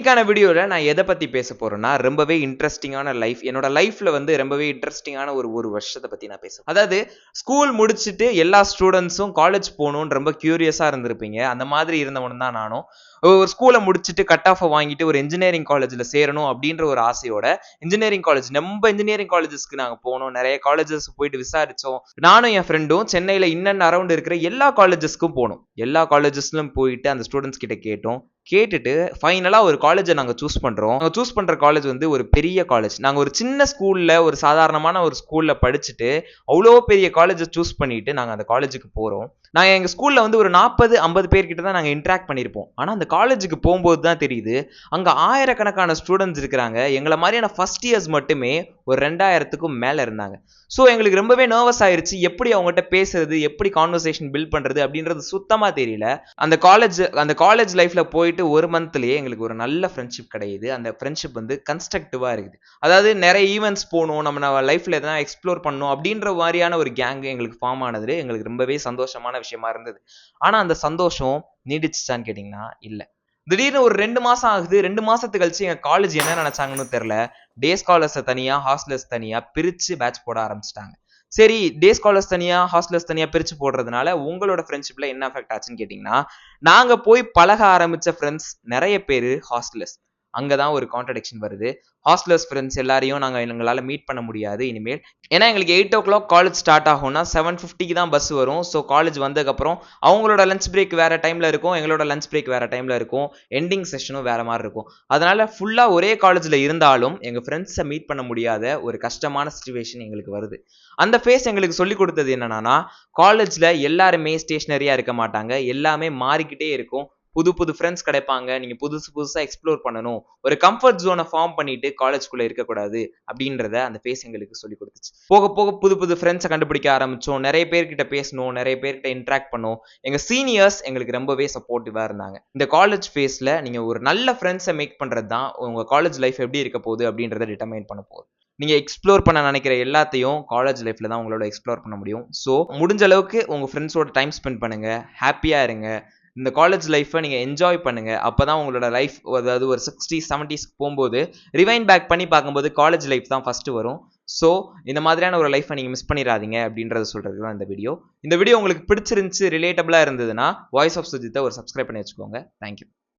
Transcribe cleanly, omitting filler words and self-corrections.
இன்னைக்கான வீடியோல நான் எதை பத்தி பேச போறேன்னா, ரொம்பவே இன்ட்ரஸ்டிங்கான லைஃப். என்னோட லைஃப்ல வந்து ரொம்பவே இன்ட்ரஸ்டிங்கான ஒரு வருஷத்த பத்தி நான் பேசுறேன். அதாவது ஸ்கூல் முடிச்சுட்டு எல்லா ஸ்டூடண்ட்ஸும் காலேஜ் போணும்னு ரொம்ப கியூரியஸா இருந்திருப்பீங்க. அந்த மாதிரி இருந்தவன் தான் நானும். ஒரு ஸ்கூல முடிச்சுட்டு கட் ஆஃப் வாங்கிட்டு ஒரு இன்ஜினியரிங் காலேஜ்ல சேரணும் அப்படின்ற ஒரு ஆசையோட இன்ஜினியரிங் காலேஜ் இன்ஜினியரிங் காலேஜஸ்க்கு நாங்க போனோம். நிறைய காலேஜஸ் போயிட்டு விசாரிச்சோம். நானும் என் ஃப்ரெண்டும் சென்னையில அரவுண்ட் இருக்கிற எல்லா காலேஜஸ்க்கும் போனோம். எல்லா காலேஜஸ்லும் போயிட்டு அந்த ஸ்டூடண்ட்ஸ் கிட்ட கேட்டோம். கேட்டுட்டு ஃபைனலா ஒரு காலேஜை நாங்க சூஸ் பண்றோம். நாங்க சூஸ் பண்ற காலேஜ் வந்து ஒரு பெரிய காலேஜ். நாங்க ஒரு சின்ன ஸ்கூல்ல ஒரு சாதாரணமான ஒரு ஸ்கூல்ல படிச்சுட்டு அவ்வளோ பெரிய காலேஜை சூஸ் பண்ணிட்டு நாங்க அந்த காலேஜுக்கு போறோம். நாங்க எங்க ஸ்கூல்ல வந்து ஒரு 40-50 பேர் கிட்ட தான் நாங்க இன்டராக்ட் பண்ணியிருப்போம். ஆனா அந்த காலேஜுக்கு போகும்போது தான் தெரியுது அங்க ஆயிரக்கணக்கான ஸ்டூடெண்ட்ஸ் இருக்கிறாங்க. எங்களை மாதிரியான ஃபர்ஸ்ட் இயர்ஸ் மட்டுமே ஒரு 2000க்கும் மேல இருந்தாங்க. ஸோ எங்களுக்கு ரொம்பவே நர்வஸ் ஆயிருச்சு. எப்படி அவங்ககிட்ட பேசுறது, எப்படி கான்வர்சேஷன் பில்ட் பண்றது அப்படின்றது சுத்தமா தெரியல. அந்த காலேஜ் லைஃப்ல போயிட்டு ஒரு மந்த்லயே எங்களுக்கு ஒரு நல்ல ஃப்ரெண்ட்ஷிப் கிடையுது. அந்த ஃப்ரெண்ட்ஷிப் வந்து கன்ஸ்ட்ரக்டிவா இருக்குது. அதாவது நிறைய ஈவெண்ட்ஸ் போகணும், நம்ம லைஃப்ல எதனா எக்ஸ்ப்ளோர் பண்ணணும் அப்படின்ற மாதிரியான ஒரு கேங் எங்களுக்கு ஃபார்ம் ஆனது எங்களுக்கு ரொம்பவே சந்தோஷமான விஷயமா இருந்தது. ஆனா அந்த சந்தோஷம் நீடிச்சுச்சான்னு கேட்டீங்கன்னா இல்ல. திடீர்னு ஒரு 2 மாசம் ஆகுது. 2 மாசத்துக்கு கழிச்சு எங்க காலேஜ் என்ன நினைச்சாங்கன்னு தெரியல. டே ஸ்காலர்ஸ் தனியா, ஹாஸ்டலர்ஸ் தனியா பிரிச்சு பேட்ச் போட ஆரம்பிச்சிட்டாங்க. சரி, டே ஸ்காலர்ஸ் தனியா, ஹாஸ்டலர்ஸ் தனியா பிரிச்சு போடுறதுனால உங்களோட ஃப்ரெண்ட்ஷிப்ல என்ன அஃபெக்ட் ஆச்சுன்னு கேட்டீங்கன்னா, நாங்க போய் பழக ஆரம்பிச்ச ஃப்ரெண்ட்ஸ் நிறைய பேரு ஹாஸ்டலர்ஸ். அங்கதான் ஒரு கான்ட்ரடிக்ஷன் வருது. ஹாஸ்டலர்ஸ் ஃப்ரெண்ட்ஸ் எல்லாரையும் எங்களால மீட் பண்ண முடியாது இனிமேல். ஏன்னா எங்களுக்கு 8:00 காலேஜ் ஸ்டார்ட் ஆகும்னா 7:50க்கு தான் பஸ் வரும். ஸோ காலேஜ் வந்ததுக்கப்புறம் அவங்களோட லஞ்ச் பிரேக் வேற டைம்ல இருக்கும், எங்களோட லஞ்ச் பிரேக் வேற டைம்ல இருக்கும், எண்டிங் செஷனும் வேற மாதிரி இருக்கும். அதனால ஃபுல்லா ஒரே காலேஜ்ல இருந்தாலும் எங்க ஃப்ரெண்ட்ஸை மீட் பண்ண முடியாத ஒரு கஷ்டமான சிச்சுவேஷன் எங்களுக்கு வருது. அந்த ஃபேஸ் எங்களுக்கு சொல்லி கொடுத்தது என்னன்னா, காலேஜ்ல எல்லாருமே ஸ்டேஷனரியா இருக்க மாட்டாங்க. எல்லாமே மாறிக்கிட்டே இருக்கும். புது புது ஃப்ரெண்ட்ஸ் கிடைப்பாங்க. நீங்க புதுசா எக்ஸ்ப்ளோர் பண்ணணும். ஒரு கம்ஃபர்ட் ஜோனை ஃபார்ம் பண்ணிட்டு காலேஜ்குள்ள இருக்கக்கூடாது அப்படின்றத அந்த ஃபேஸ் எங்களுக்கு சொல்லி கொடுத்துச்சு. போக போக புது புது ஃப்ரெண்ட்ஸை கண்டுபிடிக்க ஆரம்பிச்சோம். நிறைய பேர்கிட்ட பேசணும், நிறைய பேர்கிட்ட இன்ட்ராக்ட் பண்ணோம். எங்க சீனியர்ஸ் எங்களுக்கு ரொம்பவே சப்போர்ட்டிவா இருந்தாங்க. இந்த காலேஜ் ஃபேஸ்ல நீங்க ஒரு நல்ல ஃப்ரெண்ட்ஸை மேக் பண்றது தான் உங்க காலேஜ் லைஃப் எப்படி இருக்க போகுது அப்படின்றத டிட்டர்மைன் பண்ண போகுது. நீங்க எக்ஸ்ப்ளோர் பண்ண நினைக்கிற எல்லாத்தையும் காலேஜ் லைஃப்ல தான் உங்களோட எக்ஸ்ப்ளோர் பண்ண முடியும். ஸோ முடிஞ்ச அளவுக்கு உங்க ஃப்ரெண்ட்ஸோட டைம் ஸ்பெண்ட் பண்ணுங்க, ஹாப்பியா இருங்க. இந்த காலேஜ் லைஃப்பை நீங்க என்ஜாய் பண்ணுங்க. அப்பதான் உங்களோட லைஃப், அதாவது ஒரு 60s 70ஸ்க்கு போகும்போது ரிவைண்ட் பேக் பண்ணி பார்க்கும்போது காலேஜ் லைஃப் தான் ஃபர்ஸ்ட் வரும். ஸோ இந்த மாதிரியான ஒரு லைஃப்பை நீங்க மிஸ் பண்ணிடாதீங்க அப்படின்றத சொல்றது தான் இந்த வீடியோ. இந்த வீடியோ உங்களுக்கு பிடிச்சிருந்துச்சு, ரிலேட்டபிளா இருந்ததுன்னா வாய்ஸ் ஆஃப் சுஜித்தை ஒரு சப்ஸ்கிரைப் பண்ணி வச்சுக்கோங்க. தேங்க்யூ.